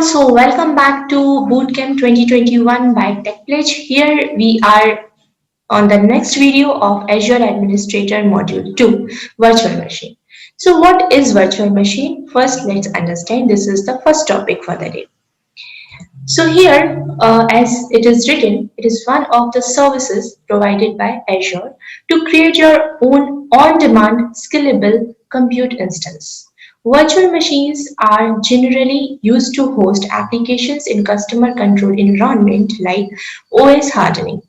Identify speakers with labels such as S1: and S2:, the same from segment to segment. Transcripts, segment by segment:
S1: So welcome back to Bootcamp 2021 by TechPledge. Here we are on the next video of Azure Administrator Module 2, Virtual Machine. So what is virtual machine? First, let's understand this is the first topic for the day. So here, as it is written, it is one of the services provided by Azure to create your own on-demand scalable compute instance. Virtual machines are generally used to host applications in customer controlled environment like OS hardening.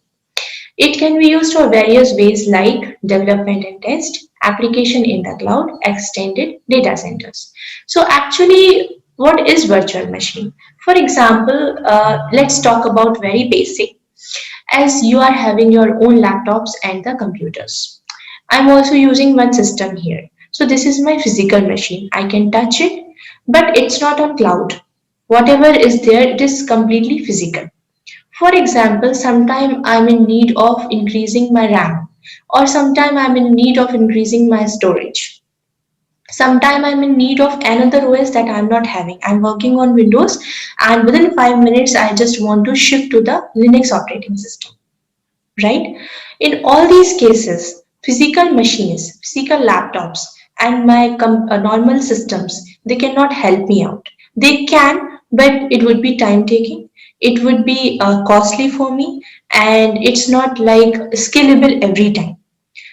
S1: It can be used for various ways like development and test, application in the cloud, extended data centers. So actually, what is virtual machine? For example, let's talk about very basic as you are having your own laptops and the computers. I'm also using one system here. So this is my physical machine. I can touch it, but it's not on cloud. Whatever is there, it is completely physical. For example, sometime I'm in need of increasing my RAM, or sometime I'm in need of increasing my storage. Sometime I'm in need of another OS that I'm not having. I'm working on Windows, and within 5 minutes, I just want to shift to the Linux operating system, right? In all these cases, physical machines, physical laptops, and my normal systems, they cannot help me out. They can, but it would be time taking. It would be costly for me, and it's not like scalable every time.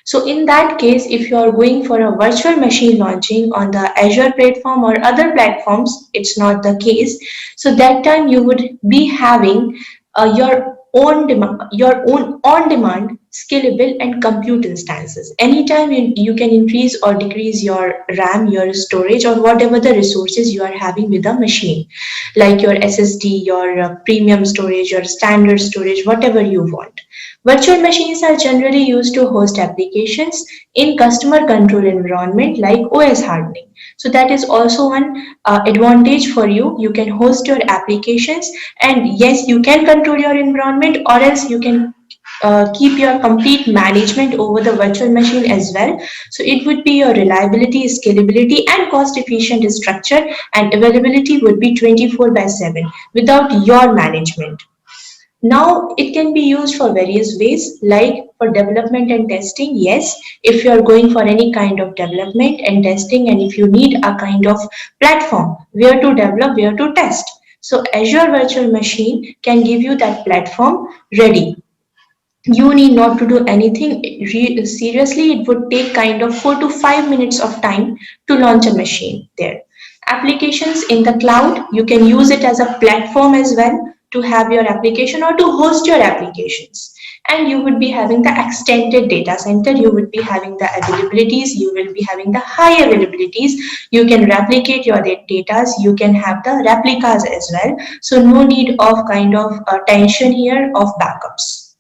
S1: So in that case, if you are going for a virtual machine launching on the Azure platform or other platforms, it's not the case. So that time you would be having your own on-demand scalable and compute instances. Anytime you can increase or decrease your RAM, your storage, or whatever the resources you are having with the machine, like your SSD, your premium storage, your standard storage, whatever you want. Virtual machines are generally used to host applications in customer control environment like OS hardening. So that is also one advantage for you. You can host your applications, and yes, you can control your environment, or else you can keep your complete management over the virtual machine as well. So it would be your reliability, scalability, and cost efficient structure, and availability would be 24 by 7 without your management. Now, it can be used for various ways, like for development and testing. Yes, if you are going for any kind of development and testing, and if you need a kind of platform where to develop, where to test. So, Azure Virtual Machine can give you that platform ready. You need not to do anything. Seriously, it would take kind of 4 to 5 minutes of time to launch a machine there. Applications in the cloud, you can use it as a platform as well to have your application or to host your applications. And you would be having the extended data center, you would be having the availabilities, you will be having the high availabilities. You can replicate your data, you can have the replicas as well. So no need of kind of tension here of backups.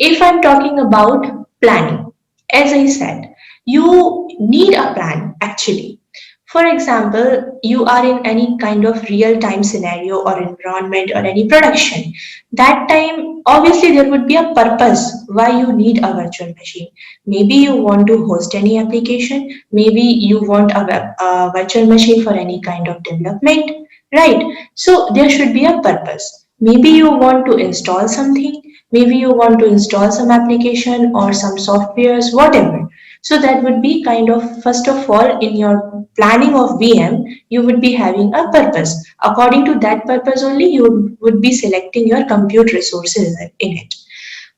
S1: If I'm talking about planning, as I said, you need a plan actually. For example, you are in any kind of real time scenario or environment or any production. That time, obviously, there would be a purpose why you need a virtual machine. Maybe you want to host any application, maybe you want a virtual machine for any kind of development, right? So, there should be a purpose. Maybe you want to install something, maybe you want to install some application or some softwares, whatever. So that would be kind of, first of all, in your planning of VM, you would be having a purpose. According to that purpose only, you would be selecting your compute resources in it.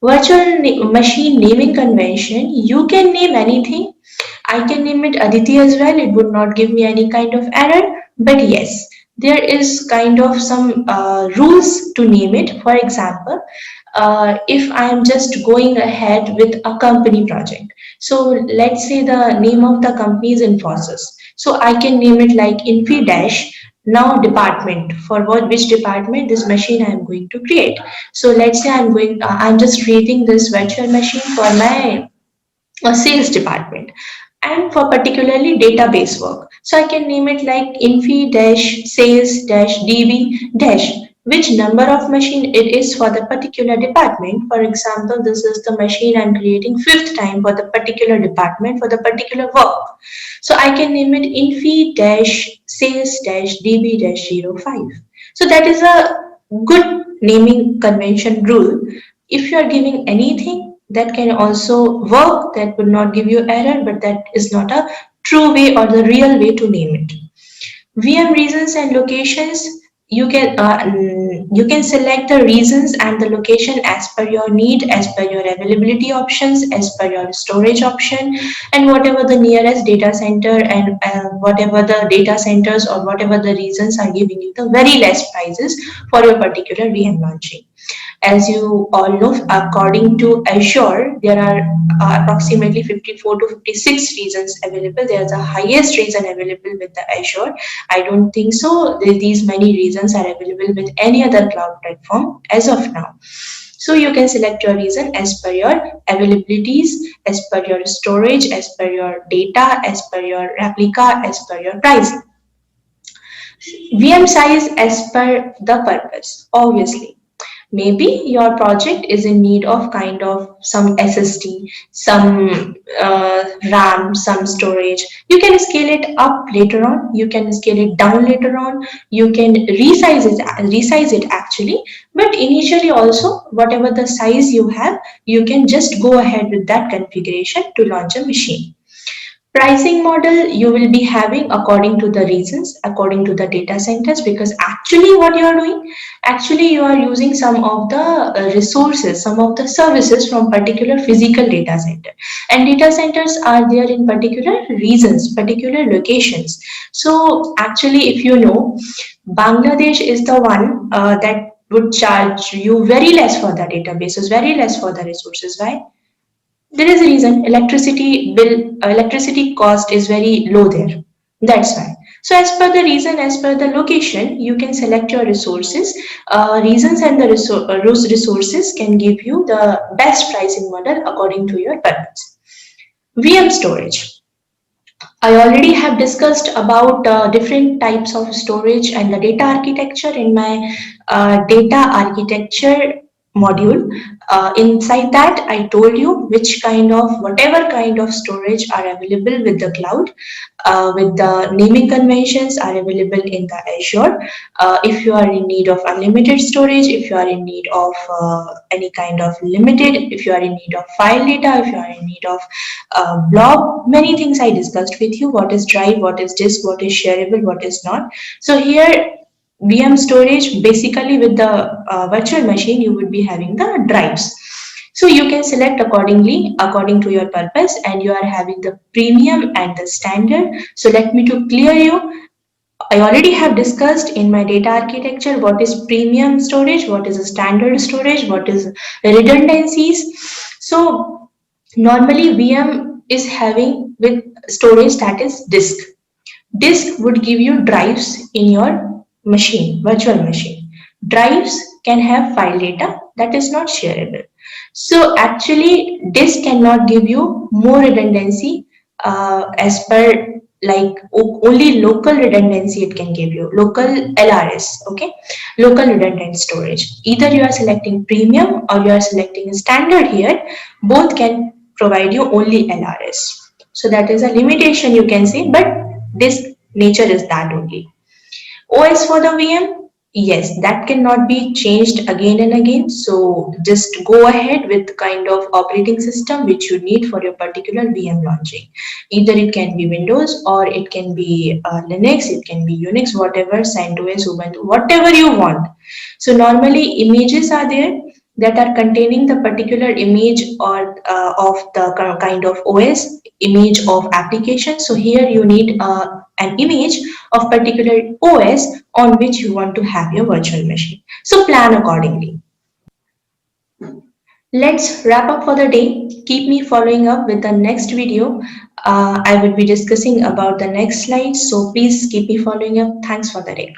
S1: Machine naming convention, you can name anything. I can name it Aditi as well. It would not give me any kind of error. But yes, there is kind of some rules to name it. For example, if I am just going ahead with a company project. So let's say the name of the company is Infosys. So I can name it like Infi Dash now department, for which department this machine I am going to create. So let's say I'm just creating this virtual machine for my sales department and for particularly database work. So I can name it like infi dash sales dash db dash which number of machine it is for the particular department. For example, this is the machine I'm creating fifth time for the particular department for the particular work. So I can name it infi dash sales dash db dash 05. So that is a good naming convention rule. If you are giving anything that can also work, that would not give you error, but that is not a true way or the real way to name it. VM reasons and locations, you can select the reasons and the location as per your need, as per your availability options, as per your storage option, and whatever the nearest data center and whatever the data centers or whatever the reasons are giving you the very less prices for your particular VM launching. As you all know, according to Azure, there are approximately 54 to 56 reasons available. There's the highest reason available with the Azure. I don't think so. These many reasons are available with any other cloud platform as of now. So you can select your reason as per your availabilities, as per your storage, as per your data, as per your replica, as per your pricing. VM size as per the purpose, obviously. Maybe your project is in need of kind of some SSD, some RAM, some storage. You can scale it up later on. You can scale it down later on. You can resize it actually. But initially also, whatever the size you have, you can just go ahead with that configuration to launch a machine. Pricing model you will be having according to the reasons, according to the data centers, because actually what you are doing, actually you are using some of the resources, some of the services from particular physical data center, and data centers are there in particular regions, particular locations. So actually, if you know, Bangladesh is the one that would charge you very less for the databases, very less for the resources. Why? There is a reason. Electricity cost is very low there. That's why. So as per the reason, as per the location, you can select your resources. Reasons and the those resources can give you the best pricing model according to your purpose. VM storage. I already have discussed about different types of storage and the data architecture in my data architecture module. Inside that, I told you which kind of, whatever kind of storage are available with the cloud, with the naming conventions are available in the Azure. If you are in need of unlimited storage, if you are in need of any kind of limited, if you are in need of file data, if you are in need of blob, many things I discussed with you. What is drive, what is disk, what is shareable, what is not. So here VM storage, basically with the virtual machine, you would be having the drives. So you can select accordingly, according to your purpose, and you are having the premium and the standard. So let me to clear you. I already have discussed in my data architecture what is premium storage, what is a standard storage, what is redundancies. So normally VM is having with storage that is disk. Disk would give you drives in your machine, virtual machine. Drives can have file data that is not shareable. So actually, disk cannot give you more redundancy as per like only local redundancy it can give you, local LRS, okay, local redundant storage. Either you are selecting premium or you are selecting standard here, both can provide you only LRS. So that is a limitation you can say, but this nature is that only. OS for the VM, yes, that cannot be changed again and again. So just go ahead with kind of operating system which you need for your particular VM launching. Either it can be Windows or it can be Linux, it can be Unix, whatever, CentOS, Ubuntu, whatever you want. So normally images are there that are containing the particular image or of the kind of OS, image of application. So here you need an image of particular OS on which you want to have your virtual machine. So plan accordingly. Let's wrap up for the day. Keep me following up with the next video. I will be discussing about the next slide. So please keep me following up. Thanks for the day.